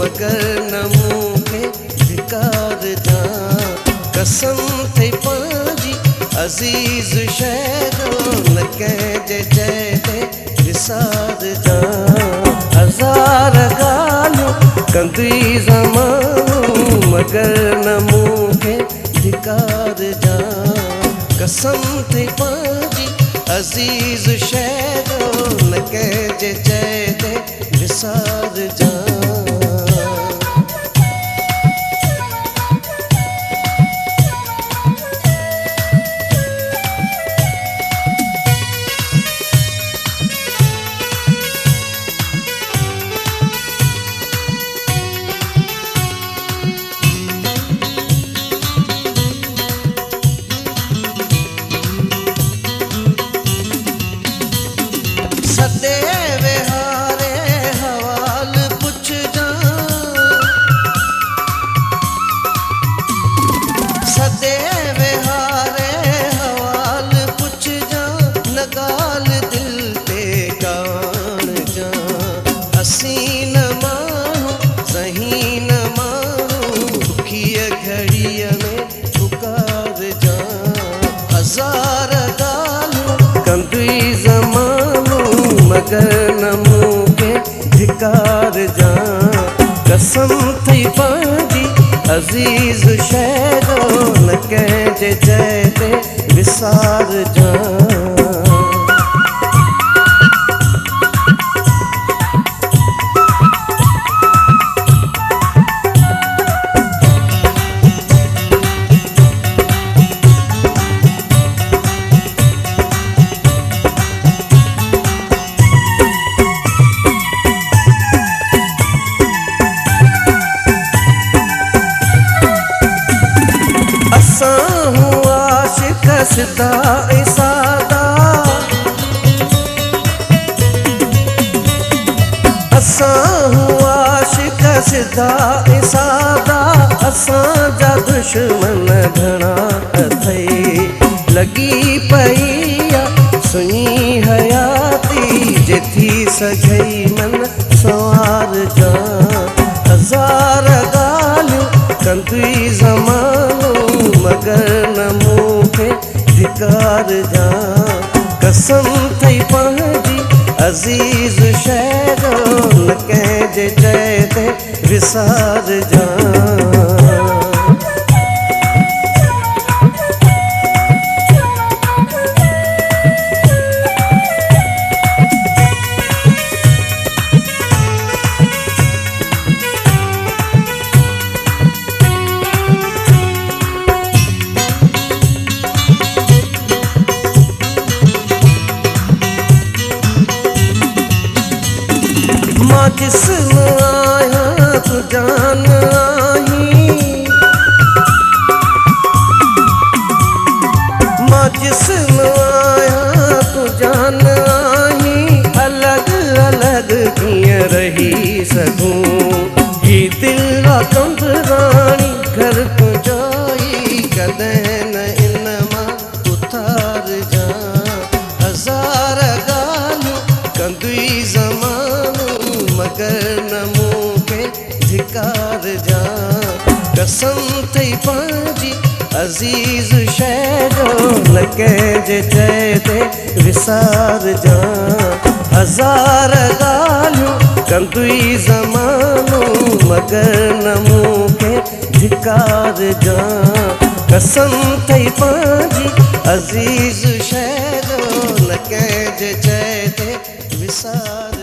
मगर न मूंखे धिकार जा कसम थई पंहिंजी अज़ीज़ शइ जो न कंहिंजे चए ते विसार जा हज़ार ॻाल्हियूं कंदी ज़मानो मगर न मूंखे धिकार जा कसम थई पंहिंजी अज़ीज़ शइ जो न कंहिंजे चए ते विसार जा सदे विहारे हवाल पुछजां सदे विहारे हवाल पुछजां न ॻाल्हि दिलि ते काणजां हसीन माण्हू ज़हीन माण्हू दुखीअ घड़ीअ में पुकारजां हज़ार ॻाल्हियूं कंदी ज़मानो मगर न मूंखे धिकार जा कसम थई पंहिंजी अज़ीज़ शइ जो न कंहिंजे चए ते विसार जा असां हूं आशिक़ सिधा ऐं सादा असां हूं आशिक़ सिधा ऐं सादा असांजा दुश्मन घणा अथई लॻी पई आहे सुञी हयाती जे थी सघई मन सवार जा हज़ार ॻाल्हियूं कंदी ज़मानो मगर न मूंखे धिकार जा कसम थई पंहिंजी अज़ीज़ शइ जो न कंहिंजे चए ते विसार जा मां जिस्म आहियां तूं जान आहीं मां जिस्म आहियां तूं जान आहीं अलॻि अलॻि कीअं रही सघूं ही दिलि आहे कंदराणी घर तुंहिंजाई कॾहिं न इन मां उथार जा हज़ार ॻाल्हियूं कंदी ज़मानो मगर न मूंखे धिकार जा कसम थई पंहिंजी अज़ीज़ शइ जो न कंहिंजे चए ते विसार जा हज़ार ॻाल्हियूं कंदी ज़मानो मगर न मूंखे धिकार जा कसम थई पंहिंजी अज़ीज़ शइ जो न कंहिंजे चए ते विसार